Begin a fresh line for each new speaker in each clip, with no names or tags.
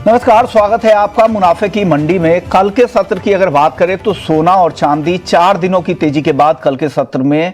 नमस्कार, स्वागत है आपका मुनाफे की मंडी में। कल के सत्र की अगर बात करें तो सोना और चांदी 4 दिनों की तेजी के बाद कल के सत्र में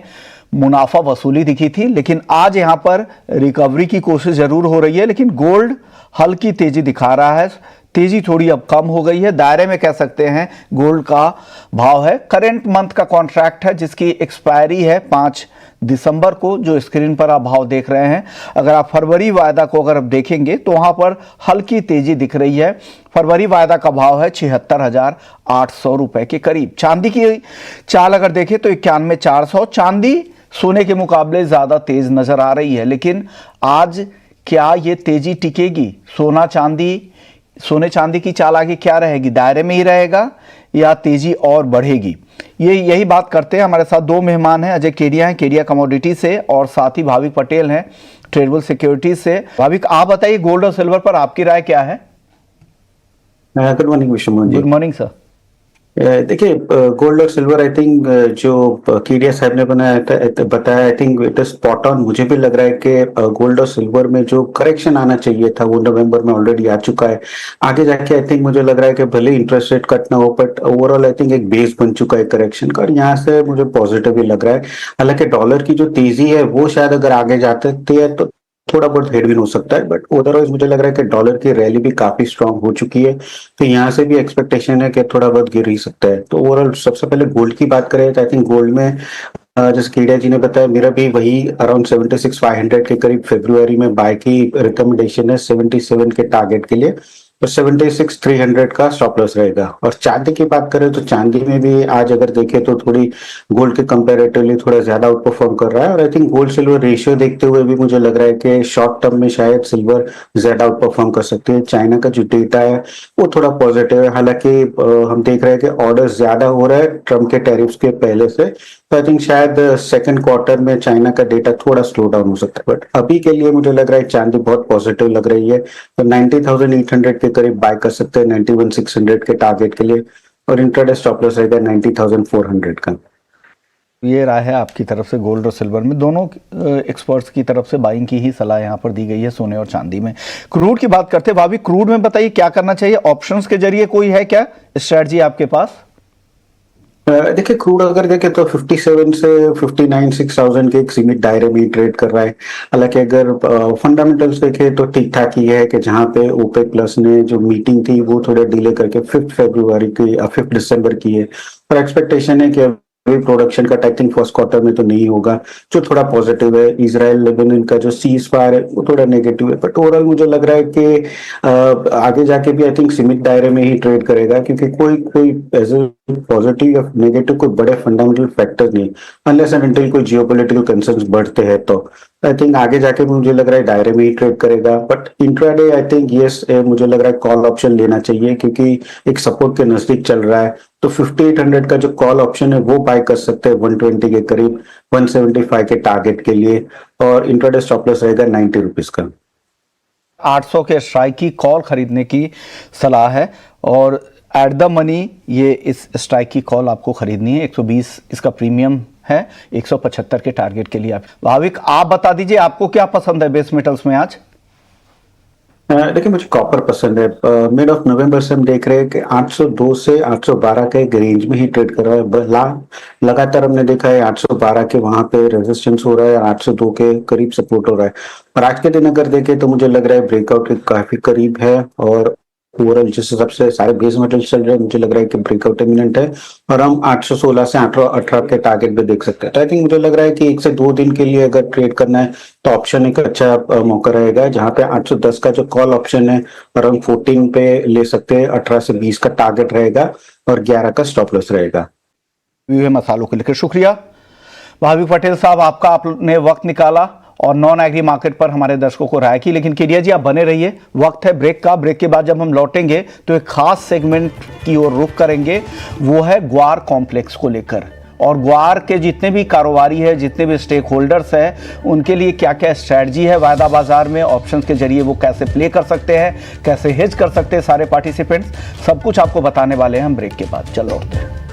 मुनाफा वसूली दिखी थी, लेकिन आज यहां पर रिकवरी की कोशिश जरूर हो रही है। लेकिन गोल्ड हल्की तेजी दिखा रहा है, तेजी थोड़ी अब कम हो गई है। दायरे में कह सकते हैं गोल्ड का भाव है। करंट मंथ का कॉन्ट्रैक्ट है जिसकी एक्सपायरी है 5 दिसंबर को, जो स्क्रीन पर आप भाव देख रहे हैं। अगर आप फरवरी वायदा को अगर आप देखेंगे तो वहां पर हल्की तेजी दिख रही है। फरवरी वायदा का भाव है 76,800 रुपए के करीब। चांदी की चाल अगर देखें तो 91,400। चांदी सोने के मुकाबले ज्यादा तेज नजर आ रही है, लेकिन आज क्या ये तेजी टिकेगी? सोने चांदी की चाल आगे क्या रहेगी? दायरे में ही रहेगा या तेजी और बढ़ेगी? यही बात करते हैं। हमारे साथ दो मेहमान हैं। अजय केडिया हैं केडिया कमोडिटी से, और साथ ही भाविक पटेल हैं ट्रेडबल सिक्योरिटीज से। भाविक, आप बताइए गोल्ड और सिल्वर पर आपकी राय क्या है?
Good morning Vishwamohan ji.
Good morning sir.
देखिए, गोल्ड और सिल्वर आई थिंक जो केडिया साहब ने बताया, I think it is spot on. मुझे भी लग रहा है कि गोल्ड और सिल्वर में जो करेक्शन आना चाहिए था वो नवंबर में ऑलरेडी आ चुका है। आगे जाके आई थिंक मुझे लग रहा है कि भले इंटरेस्ट रेट कट ना हो, बट ओवरऑल आई थिंक एक बेस बन चुका है करेक्शन का, और यहाँ से मुझे पॉजिटिव ही लग रहा है। हालांकि डॉलर की जो तेजी है वो शायद अगर आगे जाते है तो थोड़ा बहुत हेडविन हो सकता है, बट अदरवाइज मुझे लग रहा है कि डॉलर की रैली भी काफी स्ट्रांग हो चुकी है, तो यहाँ से भी एक्सपेक्टेशन है कि थोड़ा बहुत गिर ही सकता है। तो ओवरऑल सबसे पहले गोल्ड की बात करें तो आई थिंक गोल्ड में जैसे केडिया जी ने बताया, मेरा भी वही अराउंड 76,500 के करीब फरवरी में बाय की रिकमेंडेशन है 77 के टारगेट के लिए, और 76,300 का स्टॉप लॉस रहेगा। और चांदी की बात करें तो चांदी में भी आज अगर देखें तो थोड़ी गोल्ड के कंपैरेटिवली थोड़ा ज्यादा आउट परफॉर्म कर रहा है, और I think gold silver ratio देखते हुए भी मुझे लग रहा है कि शॉर्ट टर्म में शायद सिल्वर ज्यादा आउट परफॉर्म कर सकते हैं। चाइना का जो डेटा है वो थोड़ा पॉजिटिव है, हालांकि हम देख रहे हैं कि ऑर्डर ज्यादा हो रहा है ट्रम्प के टैरिफ्स के पहले से, तो आई थिंक शायद सेकंड क्वार्टर में चाइना का डेटा थोड़ा स्लो डाउन हो सकता है। बट अभी के लिए मुझे लग रहा है चांदी बहुत पॉजिटिव लग रही है, तो 90,800 के करीब बाय कर सकते हैं 91,600 के टारगेट के लिए, और इंट्राडे स्टॉप लॉस रहेगा 90,400 का।
ये राय है आपकी तरफ से गोल्ड और सिल्वर में, दोनों एक्सपर्ट्स की तरफ से बाइंग की ही सलाह यहाँ पर दी गई है सोने और चांदी में। क्रूड की बात करते हैं। भाभी, क्रूड में बताइए क्या करना चाहिए? ऑप्शंस के जरिए कोई है क्या स्ट्रेटजी आपके पास?
देखिए, क्रूड अगर देखें तो 57 से 59,600 के एक सीमित दायरे में ट्रेड कर रहा है। हालांकि अगर फंडामेंटल्स देखें तो ठीक ठाक ही है कि जहां पे ओपेक प्लस ने जो मीटिंग थी वो थोड़ा डिले करके 5 दिसंबर की है, और एक्सपेक्टेशन है कि प्रोडक्शन का आई थिंक फर्स्ट क्वार्टर में तो नहीं होगा, जो थोड़ा पॉजिटिव है। इजराइल लेबनान का जो सीज फायर है वो थोड़ा नेगेटिव है, बट ओवरऑल मुझे लग रहा है कि आगे जाके भी आई थिंक सीमित दायरे में ही ट्रेड करेगा, क्योंकि कोई एज पॉजिटिव या नेगेटिव कोई बड़े फंडामेंटल फैक्टर नहीं, अनलेस एंड अनटिल कोई जियोपॉलिटिकल कंसर्न्स बढ़ते हैं तो आई थिंक आगे जाके मुझे लग रहा है दायरे में ही ट्रेड करेगा। But intraday I think yes, मुझे लग रहा है कॉल ऑप्शन लेना चाहिए, क्योंकि एक सपोर्ट के नजदीक चल रहा है, तो 5800 का जो कॉल ऑप्शन है वो बाय कर सकते हैं 120 के करीब 175 के टारगेट के लिए, और इंट्राडे स्टॉप लॉस रहेगा 90 रुपीज का।
800 के स्ट्राइक की कॉल खरीदने की सलाह है, और एट द मनी ये इस स्ट्राइक की कॉल आपको खरीदनी है। 120 इसका प्रीमियम है, 175 के टारगेट के लिए। आप भाविक, आप बता दीजिए आपको क्या पसंद है बेस मेटल्स में आज?
देखिए, मुझे कॉपर पसंद है। मिड ऑफ नवंबर से हम देख रहे हैं कि 802 से 812 के एक रेंज में ही ट्रेड कर रहा है। लगातार हमने देखा है 812 के वहां पे रेजिस्टेंस हो रहा है और 802 के करीब सपोर्ट हो रहा है, और आज के दिन अगर देखें तो मुझे लग रहा है ब्रेकआउट के काफी करीब है, और ओवरऑल जिस हिसाब से सारे बेस मेटल्स चल रहे हैं मुझे लग रहा है कि ब्रेकआउट इमिनेंट है, और हम 816 से 818 के टारगेट पे देख सकते हैं। तो आई थिंक मुझे लग रहा है कि 1 से 2 दिन के लिए अगर ट्रेड करना है तो ऑप्शन एक अच्छा मौका रहेगा, जहां पे 810 का जो कॉल ऑप्शन है अराउंड 14 पे ले सकते हैं, 18 से 20 का टारगेट रहेगा, और 11 का स्टॉप लॉस रहेगा।
मसालों के लिए शुक्रिया भाविक पटेल साहब, आपने वक्त निकाला और नॉन एग्री मार्केट पर हमारे दर्शकों को राय की। लेकिन केडिया जी, आप बने रहिए, वक्त है ब्रेक का। ब्रेक के बाद जब हम लौटेंगे तो एक खास सेगमेंट की ओर रुख करेंगे, वो है ग्वार कॉम्प्लेक्स को लेकर, और ग्वार के जितने भी कारोबारी है, जितने भी स्टेक होल्डर्स हैं, उनके लिए क्या क्या स्ट्रैटेजी है वायदा बाजार में, ऑप्शंस के जरिए वो कैसे प्ले कर सकते हैं, कैसे हेज कर सकते हैं सारे पार्टिसिपेंट्स, सब कुछ आपको बताने वाले हैं हम ब्रेक के बाद। चलो लौटते हैं।